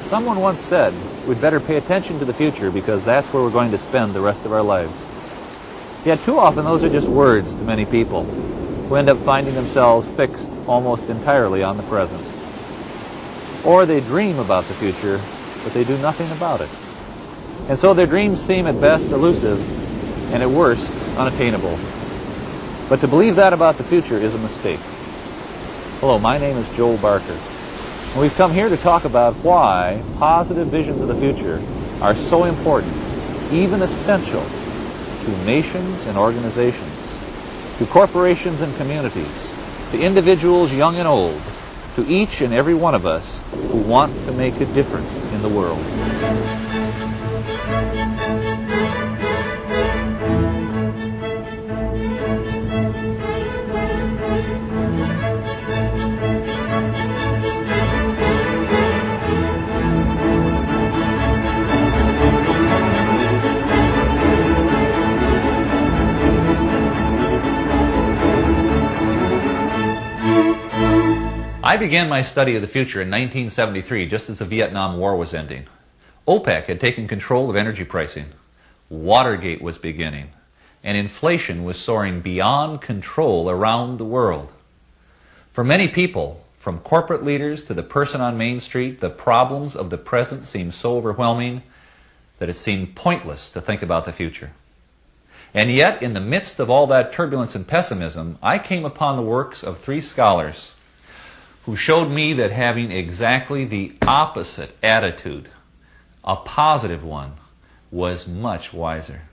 Someone once said, we'd better pay attention to the future because that's where we're going to spend the rest of our lives. Yet too often those are just words to many people who end up finding themselves fixed almost entirely on the present. Or they dream about the future, but they do nothing about it. And so their dreams seem at best elusive and at worst unattainable. But to believe that about the future is a mistake. Hello, my name is Joel Barker. And we've come here to talk about why positive visions of the future are so important, even essential, to nations and organizations, to corporations and communities, to individuals young and old, to each and every one of us who want to make a difference in the world. I began my study of the future in 1973, just as the Vietnam War was ending. OPEC had taken control of energy pricing. Watergate was beginning, and inflation was soaring beyond control around the world. For many people, from corporate leaders to the person on Main Street, the problems of the present seemed so overwhelming that it seemed pointless to think about the future. And yet, in the midst of all that turbulence and pessimism, I came upon the works of three scholars who showed me that having exactly the opposite attitude, a positive one, was much wiser.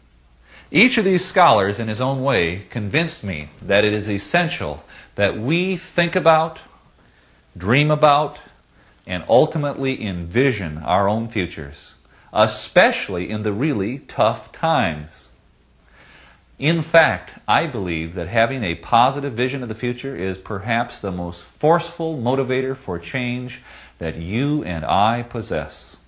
Each of these scholars, in his own way, convinced me that it is essential that we think about, dream about, and ultimately envision our own futures, especially in the really tough times. In fact, I believe that having a positive vision of the future is perhaps the most forceful motivator for change that you and I possess.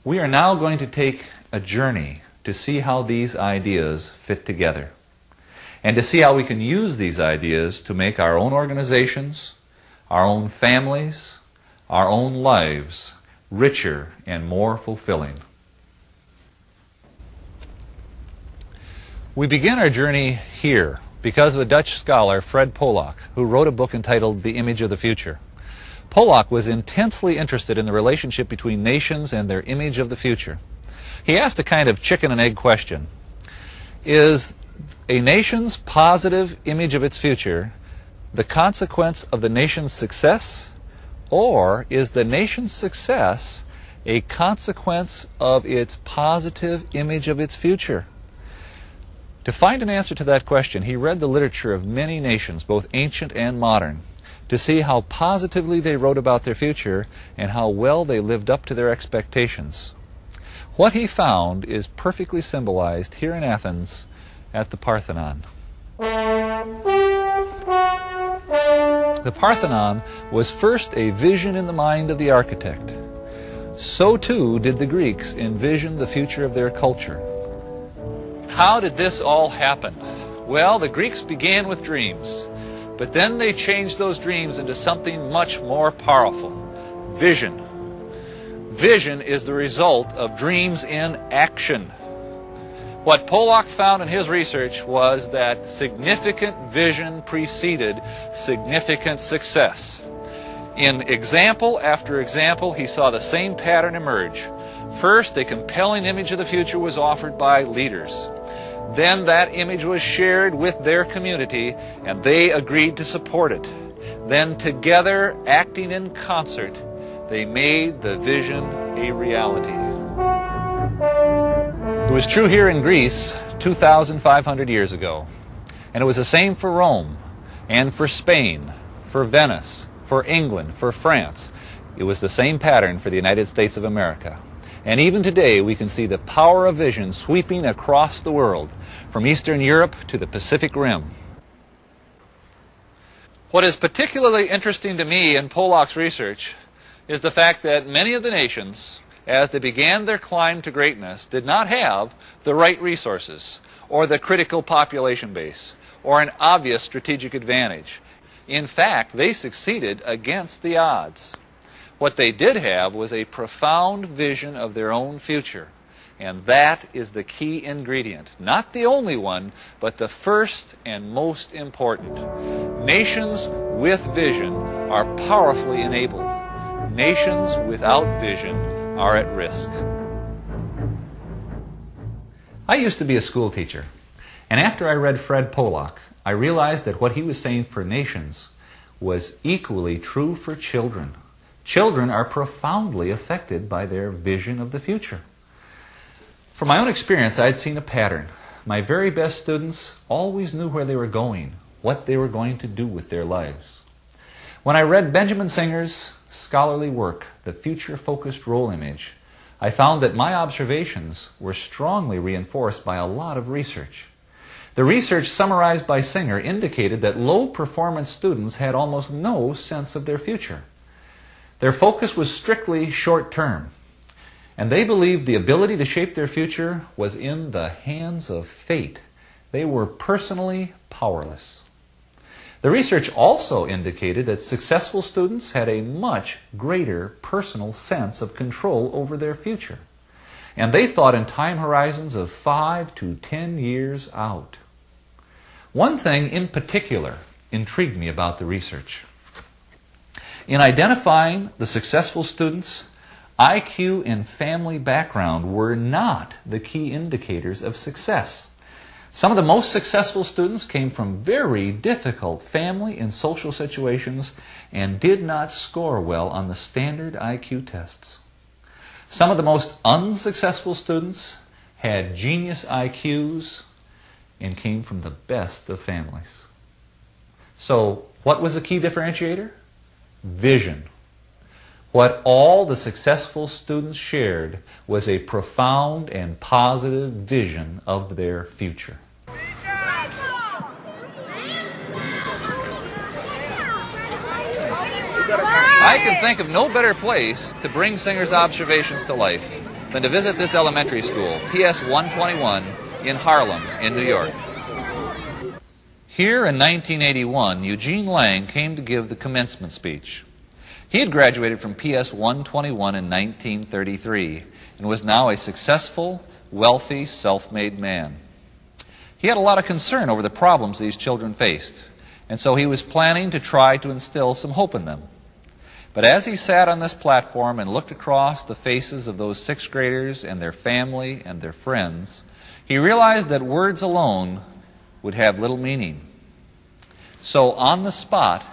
We are now going to take a journey to see how these ideas fit together, and to see how we can use these ideas to make our own organizations, our own families, our own lives richer and more fulfilling. We begin our journey here because of a Dutch scholar, Fred Polak, who wrote a book entitled The Image of the Future. Polak was intensely interested in the relationship between nations and their image of the future. He asked a kind of chicken and egg question. Is a nation's positive image of its future the consequence of the nation's success, or is the nation's success a consequence of its positive image of its future? To find an answer to that question, he read the literature of many nations, both ancient and modern, to see how positively they wrote about their future and how well they lived up to their expectations. What he found is perfectly symbolized here in Athens at the Parthenon. The Parthenon was first a vision in the mind of the architect. So too did the Greeks envision the future of their culture. How did this all happen? Well, the Greeks began with dreams, but then they changed those dreams into something much more powerful: vision. Vision is the result of dreams in action. What Polak found in his research was that significant vision preceded significant success. In example after example, he saw the same pattern emerge. First, a compelling image of the future was offered by leaders. Then that image was shared with their community, and they agreed to support it. Then together, acting in concert, they made the vision a reality. It was true here in Greece 2,500 years ago. And it was the same for Rome, and for Spain, for Venice, for England, for France. It was the same pattern for the United States of America. And even today, we can see the power of vision sweeping across the world, from Eastern Europe to the Pacific Rim. What is particularly interesting to me in Polak's research is the fact that many of the nations, as they began their climb to greatness, did not have the right resources, or the critical population base, or an obvious strategic advantage. In fact, they succeeded against the odds. What they did have was a profound vision of their own future. And that is the key ingredient. Not the only one, but the first and most important. Nations with vision are powerfully enabled. Nations without vision are at risk. I used to be a school teacher, and after I read Fred Polak, I realized that what he was saying for nations was equally true for children. Children are profoundly affected by their vision of the future. From my own experience, I had seen a pattern. My very best students always knew where they were going, what they were going to do with their lives. When I read Benjamin Singer's scholarly work, The Future-Focused Role Image, I found that my observations were strongly reinforced by a lot of research. The research summarized by Singer indicated that low-performance students had almost no sense of their future. Their focus was strictly short-term, and they believed the ability to shape their future was in the hands of fate. They were personally powerless. The research also indicated that successful students had a much greater personal sense of control over their future, and they thought in time horizons of 5 to 10 years out. One thing in particular intrigued me about the research. In identifying the successful students, IQ and family background were not the key indicators of success. Some of the most successful students came from very difficult family and social situations and did not score well on the standard IQ tests. Some of the most unsuccessful students had genius IQs and came from the best of families. So, what was the key differentiator? Vision. What all the successful students shared was a profound and positive vision of their future. I can think of no better place to bring Singer's observations to life than to visit this elementary school, PS 121, in Harlem, in New York. Here in 1981, Eugene Lang came to give the commencement speech. He had graduated from PS 121 in 1933 and was now a successful, wealthy, self-made man. He had a lot of concern over the problems these children faced, and so he was planning to try to instill some hope in them. But as he sat on this platform and looked across the faces of those sixth graders and their family and their friends, he realized that words alone would have little meaning. So on the spot,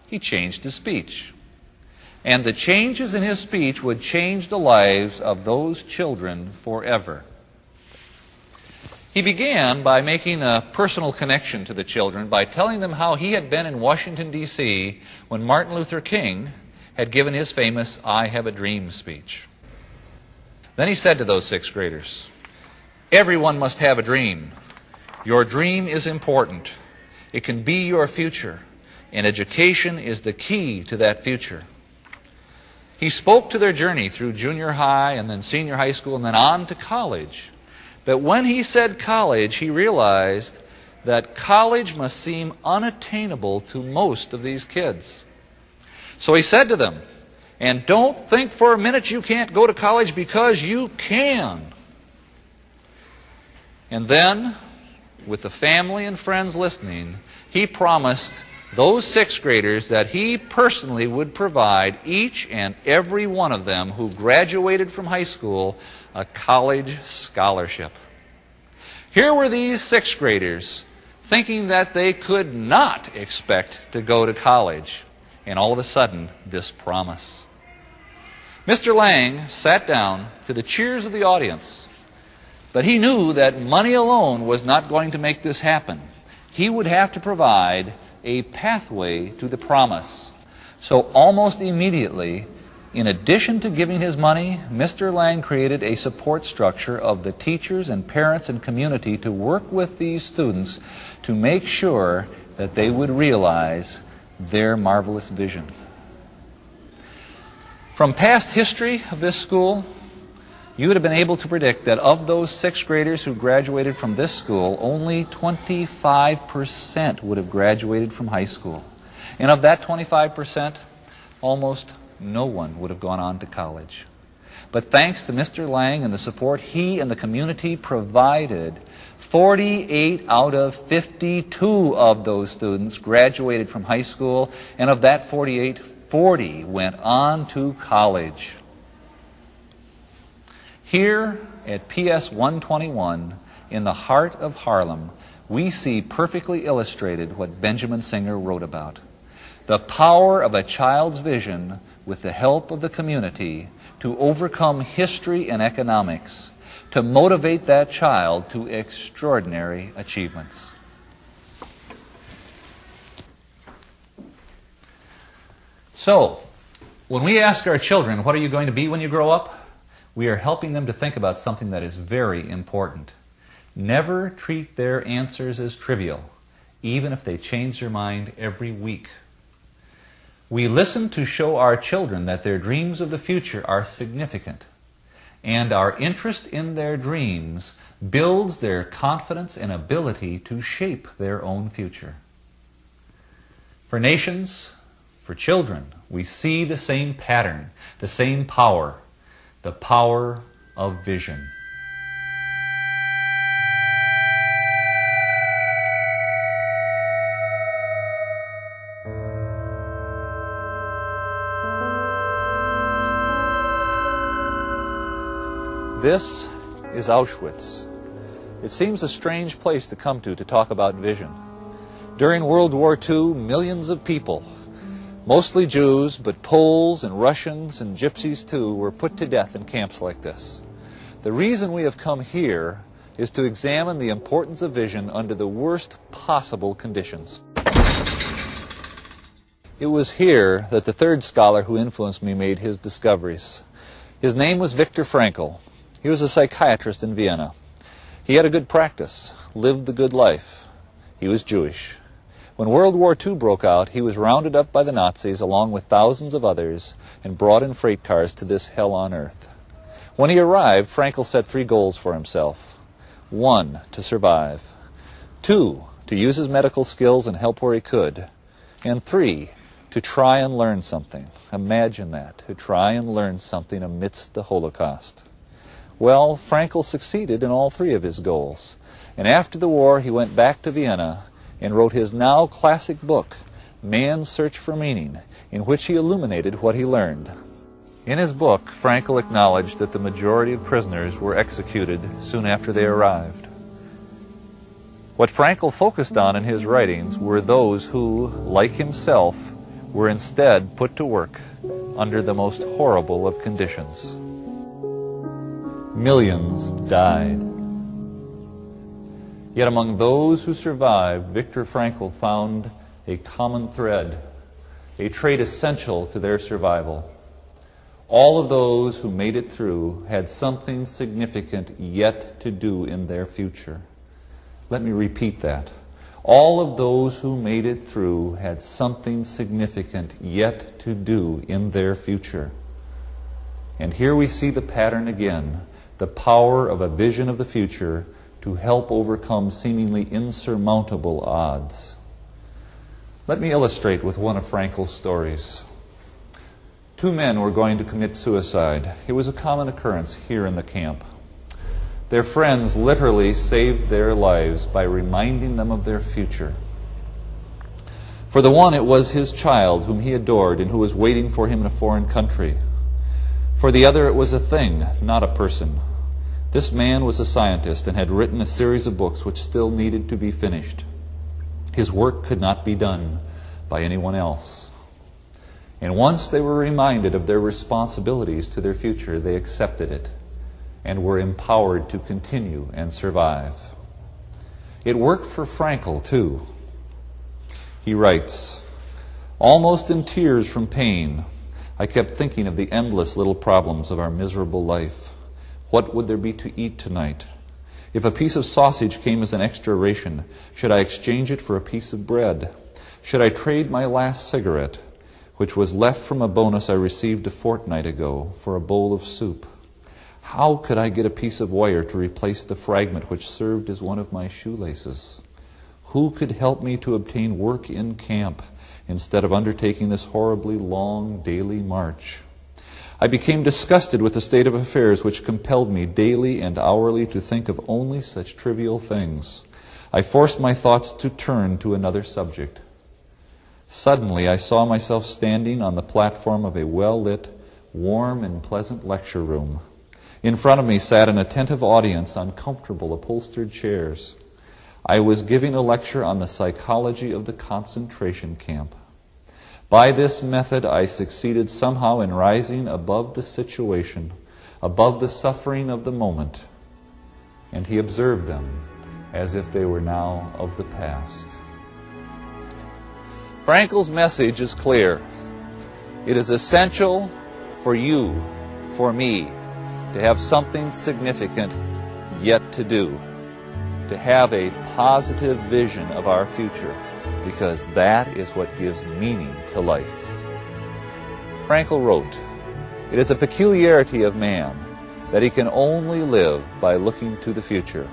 he changed his speech. And the changes in his speech would change the lives of those children forever. He began by making a personal connection to the children by telling them how he had been in Washington, D.C. when Martin Luther King had given his famous I Have a Dream speech. Then he said to those sixth graders, "Everyone must have a dream. Your dream is important. It can be your future, and education is the key to that future." He spoke to their journey through junior high and then senior high school and then on to college. But when he said college, he realized that college must seem unattainable to most of these kids. So he said to them, "And don't think for a minute you can't go to college, because you can." And then, with the family and friends listening, he promised those sixth graders that he personally would provide each and every one of them who graduated from high school a college scholarship. Here were these sixth graders thinking that they could not expect to go to college, and all of a sudden, this promise. Mr. Lang sat down to the cheers of the audience, but he knew that money alone was not going to make this happen. He would have to provide a pathway to the promise. So almost immediately, in addition to giving his money, Mr. Lang created a support structure of the teachers and parents and community to work with these students to make sure that they would realize their marvelous vision. From past history of this school, you would have been able to predict that of those sixth graders who graduated from this school, only 25% would have graduated from high school. And of that 25%, almost no one would have gone on to college. But thanks to Mr. Lang and the support he and the community provided, 48 out of 52 of those students graduated from high school, and of that 48, 40 went on to college. Here at PS 121, in the heart of Harlem, we see perfectly illustrated what Benjamin Singer wrote about: the power of a child's vision with the help of the community to overcome history and economics, to motivate that child to extraordinary achievements. So, when we ask our children, what are you going to be when you grow up? We are helping them to think about something that is very important. Never treat their answers as trivial, even if they change their mind every week. We listen to show our children that their dreams of the future are significant, and our interest in their dreams builds their confidence and ability to shape their own future. For nations, for children, we see the same pattern, the same power, the power of vision. This is Auschwitz. It seems a strange place to come to talk about vision. During World War II, millions of people, mostly Jews, but Poles and Russians and Gypsies too, were put to death in camps like this. The reason we have come here is to examine the importance of vision under the worst possible conditions. It was here that the third scholar who influenced me made his discoveries. His name was Viktor Frankl. He was a psychiatrist in Vienna. He had a good practice, lived the good life. He was Jewish. When World War II broke out, he was rounded up by the Nazis along with thousands of others and brought in freight cars to this hell on earth. When he arrived, Frankl set 3 goals for himself. 1, to survive. 2, to use his medical skills and help where he could. And 3, to try and learn something. Imagine that, to try and learn something amidst the Holocaust. Well, Frankl succeeded in all 3 of his goals. And after the war, he went back to Vienna and wrote his now classic book, Man's Search for Meaning, in which he illuminated what he learned. In his book, Frankl acknowledged that the majority of prisoners were executed soon after they arrived. What Frankl focused on in his writings were those who, like himself, were instead put to work under the most horrible of conditions. Millions died. Yet among those who survived, Viktor Frankl found a common thread, a trait essential to their survival. All of those who made it through had something significant yet to do in their future. Let me repeat that. All of those who made it through had something significant yet to do in their future. And here we see the pattern again, the power of a vision of the future to help overcome seemingly insurmountable odds. Let me illustrate with one of Frankl's stories. 2 men were going to commit suicide. It was a common occurrence here in the camp. Their friends literally saved their lives by reminding them of their future. For the one, it was his child whom he adored and who was waiting for him in a foreign country. For the other, it was a thing, not a person. This man was a scientist and had written a series of books which still needed to be finished. His work could not be done by anyone else. And once they were reminded of their responsibilities to their future, they accepted it and were empowered to continue and survive. It worked for Frankl, too. He writes, "Almost in tears from pain, I kept thinking of the endless little problems of our miserable life. What would there be to eat tonight? If a piece of sausage came as an extra ration, should I exchange it for a piece of bread? Should I trade my last cigarette, which was left from a bonus I received a fortnight ago, for a bowl of soup? How could I get a piece of wire to replace the fragment which served as one of my shoelaces? Who could help me to obtain work in camp instead of undertaking this horribly long daily march. I became disgusted with the state of affairs which compelled me daily and hourly to think of only such trivial things. I forced my thoughts to turn to another subject. Suddenly I saw myself standing on the platform of a well-lit, warm and pleasant lecture room. In front of me sat an attentive audience on comfortable upholstered chairs. I was giving a lecture on the psychology of the concentration camp. By this method, I succeeded somehow in rising above the situation, above the suffering of the moment, and he observed them as if they were now of the past. Frankl's message is clear. It is essential for you, for me, to have something significant yet to do, to have a positive vision of our future, because that is what gives meaning to life. Frankl wrote, "It is a peculiarity of man that he can only live by looking to the future.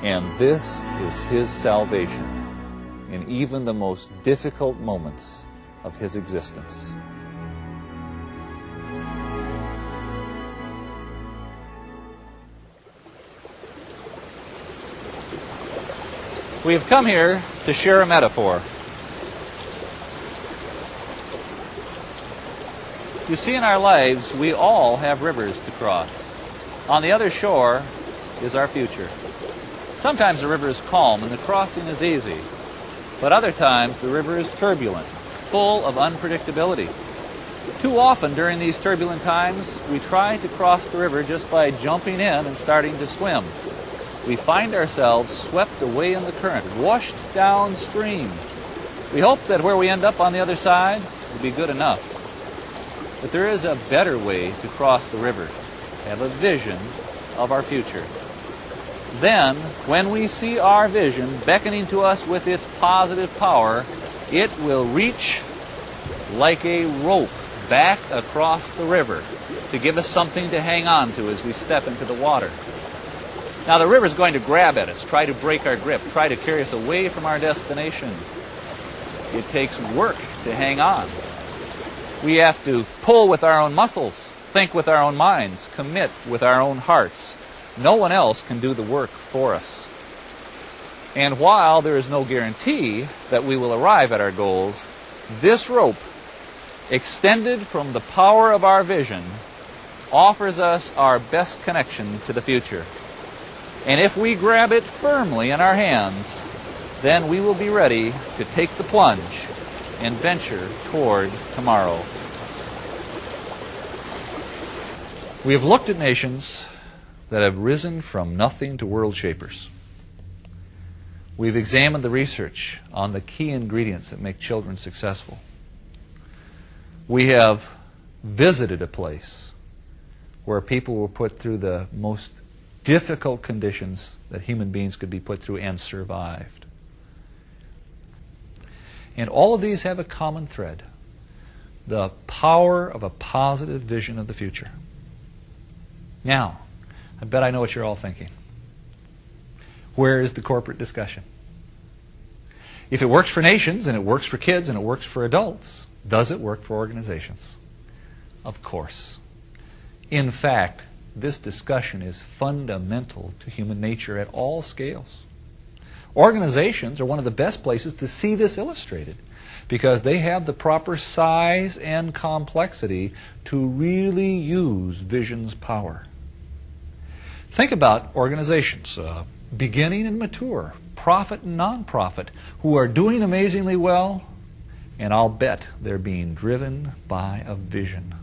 And this is his salvation in even the most difficult moments of his existence." We have come here to share a metaphor. You see, in our lives, we all have rivers to cross. On the other shore is our future. Sometimes the river is calm and the crossing is easy, but other times the river is turbulent, full of unpredictability. Too often during these turbulent times, we try to cross the river just by jumping in and starting to swim. We find ourselves swept away in the current, washed downstream. We hope that where we end up on the other side will be good enough. But there is a better way to cross the river, have a vision of our future. Then, when we see our vision beckoning to us with its positive power, it will reach like a rope back across the river to give us something to hang on to as we step into the water. Now, the river is going to grab at us, try to break our grip, try to carry us away from our destination. It takes work to hang on. We have to pull with our own muscles, think with our own minds, commit with our own hearts. No one else can do the work for us. And while there is no guarantee that we will arrive at our goals, this rope, extended from the power of our vision, offers us our best connection to the future. And if we grab it firmly in our hands, then we will be ready to take the plunge and venture toward tomorrow. We have looked at nations that have risen from nothing to world shapers. We've examined the research on the key ingredients that make children successful. We have visited a place where people were put through the most difficult conditions that human beings could be put through and survived. And all of these have a common thread: the power of a positive vision of the future. Now, I bet I know what you're all thinking. Where is the corporate discussion? If it works for nations, and it works for kids, and it works for adults, does it work for organizations? Of course. In fact, this discussion is fundamental to human nature at all scales. Organizations are one of the best places to see this illustrated because they have the proper size and complexity to really use vision's power. Think about organizations, beginning and mature, profit and non-profit, who are doing amazingly well, and I'll bet they're being driven by a vision.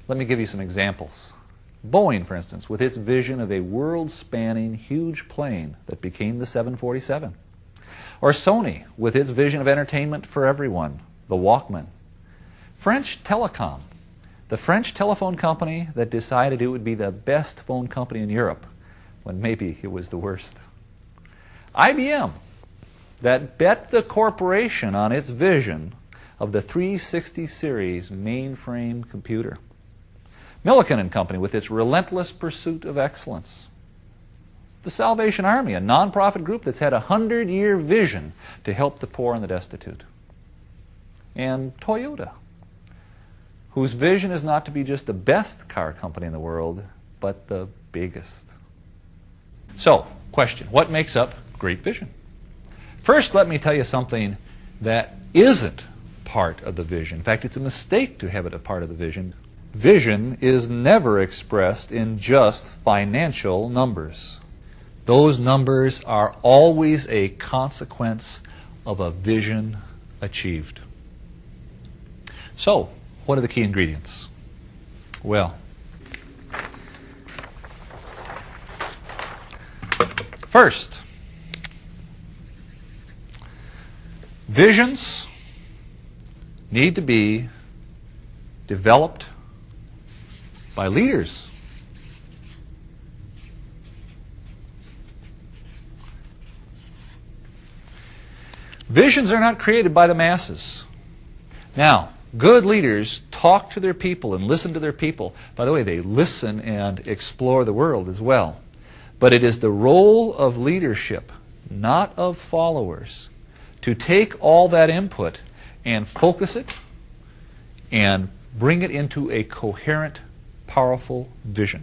Let me give you some examples. Boeing, for instance, with its vision of a world-spanning huge plane that became the 747. Or Sony, with its vision of entertainment for everyone, the Walkman. French Telecom, the French telephone company that decided it would be the best phone company in Europe, when maybe it was the worst. IBM, that bet the corporation on its vision of the 360 series mainframe computer. Milliken and Company with its relentless pursuit of excellence. The Salvation Army, a nonprofit group that's had a 100-year vision to help the poor and the destitute. And Toyota, whose vision is not to be just the best car company in the world, but the biggest. So, question, what makes up great vision? First, let me tell you something that isn't part of the vision. In fact, it's a mistake to have it a part of the vision. Vision is never expressed in just financial numbers. Those numbers are always a consequence of a vision achieved. So, what are the key ingredients? Well, first, visions need to be developed by leaders. Visions are not created by the masses. Now, good leaders talk to their people and listen to their people. By the way, they listen and explore the world as well. But it is the role of leadership, not of followers, to take all that input and focus it and bring it into a coherent, powerful vision.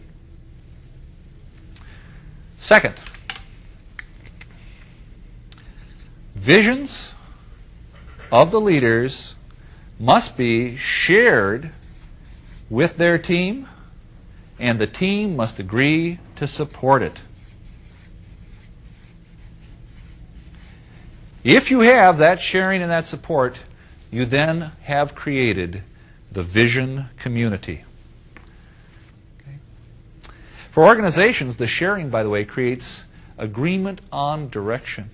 Second, visions of the leaders must be shared with their team, and the team must agree to support it. If you have that sharing and that support, you then have created the vision community. Okay. For organizations, the sharing, by the way, creates agreement on direction.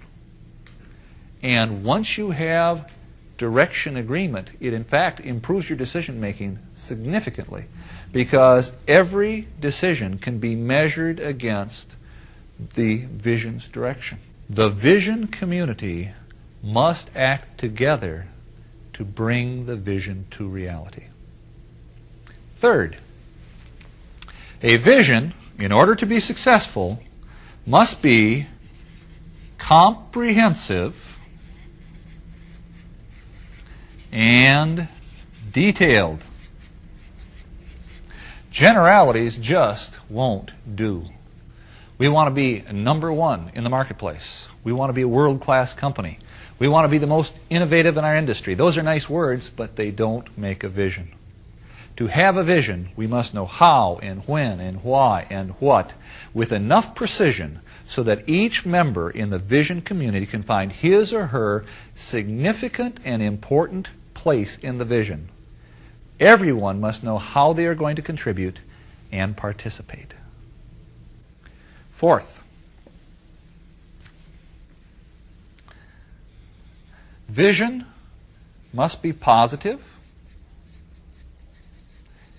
And once you have direction agreement, it in fact improves your decision making significantly, because every decision can be measured against the vision's direction. The vision community must act together to bring the vision to reality. Third, a vision, in order to be successful, must be comprehensive and detailed. Generalities just won't do. We want to be number one in the marketplace. We want to be a world-class company. We want to be the most innovative in our industry. Those are nice words, but they don't make a vision. To have a vision, we must know how and when and why and what with enough precision so that each member in the vision community can find his or her significant and important place in the vision. Everyone must know how they are going to contribute and participate. Fourth, vision must be positive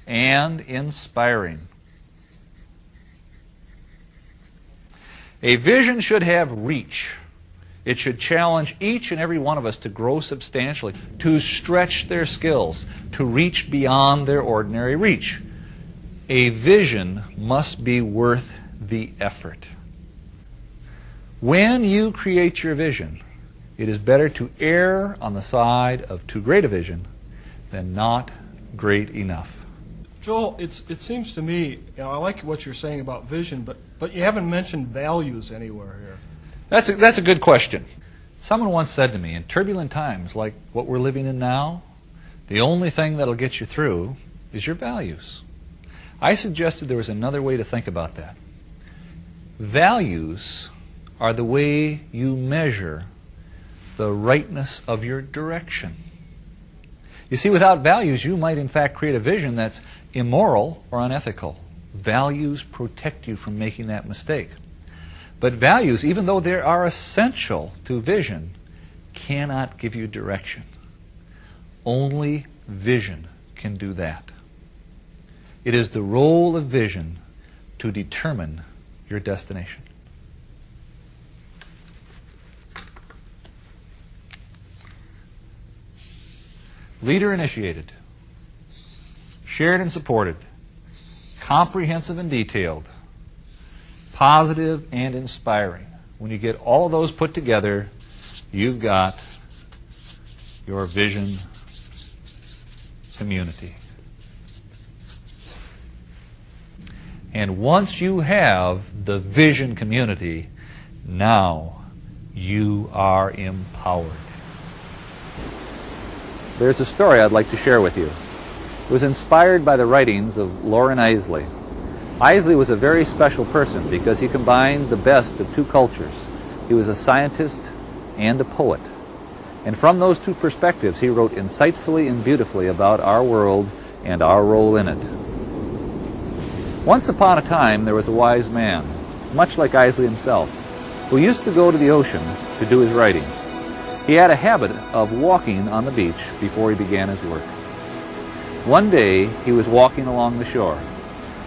and inspiring. A vision should have reach. It should challenge each and every one of us to grow substantially, to stretch their skills, to reach beyond their ordinary reach. A vision must be worth the effort. When you create your vision, it is better to err on the side of too great a vision than not great enough. Joel, it seems to me, I like what you're saying about vision, but you haven't mentioned values anywhere here. That's a good question. Someone once said to me, in turbulent times like what we're living in now, the only thing that'll get you through is your values. I suggested there was another way to think about that. Values are the way you measure the rightness of your direction. You see, without values, you might in fact create a vision that's immoral or unethical. Values protect you from making that mistake. But values, even though they are essential to vision, cannot give you direction. Only vision can do that. It is the role of vision to determine your destination. Leader initiated, shared and supported, comprehensive and detailed. positive and inspiring. When you get all of those put together, you've got your vision community. And once you have the vision community, now you are empowered. There's a story I'd like to share with you. It was inspired by the writings of Loren Eiseley. Eiseley was a very special person because he combined the best of two cultures. He was a scientist and a poet. And from those two perspectives, he wrote insightfully and beautifully about our world and our role in it. Once upon a time, there was a wise man, much like Eiseley himself, who used to go to the ocean to do his writing. He had a habit of walking on the beach before he began his work. One day, he was walking along the shore.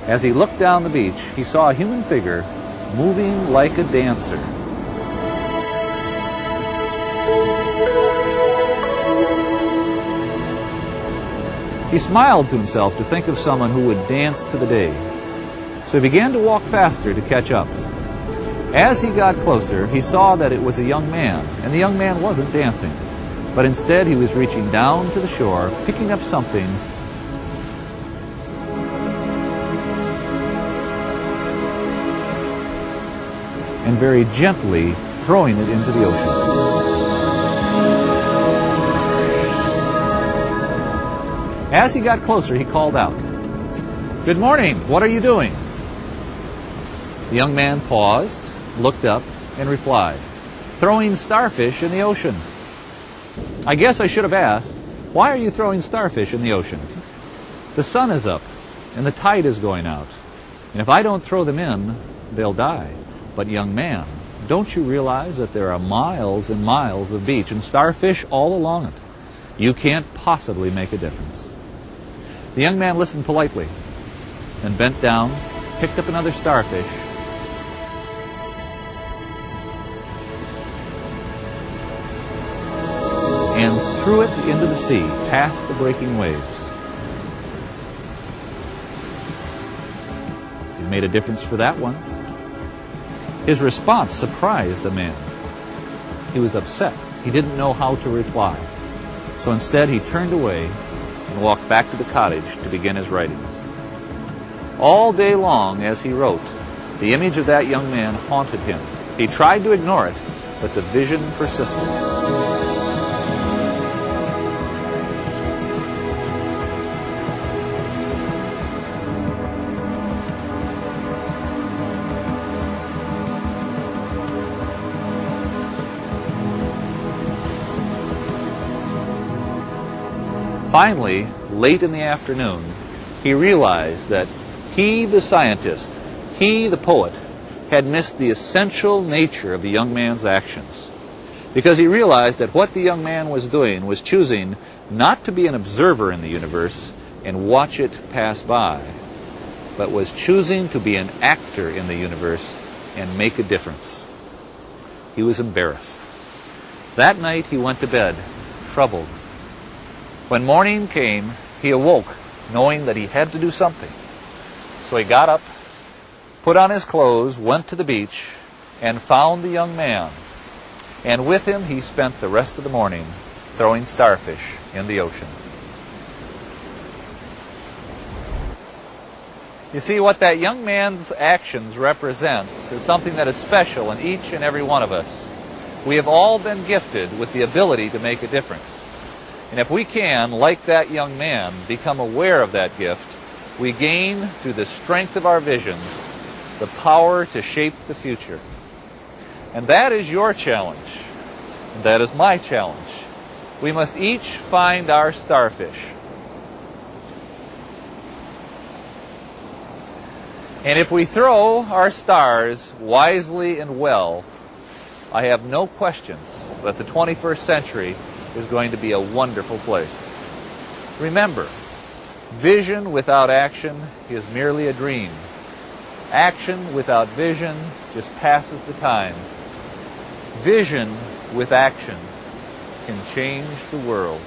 As he looked down the beach, he saw a human figure moving like a dancer. He smiled to himself to think of someone who would dance to the day. So he began to walk faster to catch up. As he got closer, he saw that it was a young man, and the young man wasn't dancing, but instead he was reaching down to the shore, picking up something, and very gently throwing it into the ocean. As he got closer, he called out, "Good morning, what are you doing?" The young man paused, looked up, and replied, "Throwing starfish in the ocean." "I guess I should have asked, why are you throwing starfish in the ocean?" "The sun is up, and the tide is going out, and if I don't throw them in, they'll die." "But young man, don't you realize that there are miles and miles of beach and starfish all along it? You can't possibly make a difference." The young man listened politely, then bent down, picked up another starfish, and threw it into the sea, past the breaking waves. It made a difference for that one. His response surprised the man. He was upset. He didn't know how to reply. So instead he turned away and walked back to the cottage to begin his writings. All day long as he wrote, the image of that young man haunted him. He tried to ignore it, but the vision persisted. Finally, late in the afternoon, he realized that he, the scientist, he, the poet, had missed the essential nature of the young man's actions. Because he realized that what the young man was doing was choosing not to be an observer in the universe and watch it pass by, but was choosing to be an actor in the universe and make a difference. He was embarrassed. That night he went to bed, troubled. When morning came, he awoke knowing that he had to do something. So he got up, put on his clothes, went to the beach, and found the young man. And with him he spent the rest of the morning throwing starfish in the ocean. You see, what that young man's actions represents is something that is special in each and every one of us. We have all been gifted with the ability to make a difference. And if we can, like that young man, become aware of that gift, we gain, through the strength of our visions, the power to shape the future. And that is your challenge. And that is my challenge. We must each find our starfish. And if we throw our stars wisely and well, I have no questions that the 21st century is going to be a wonderful place. Remember, vision without action is merely a dream. Action without vision just passes the time. Vision with action can change the world.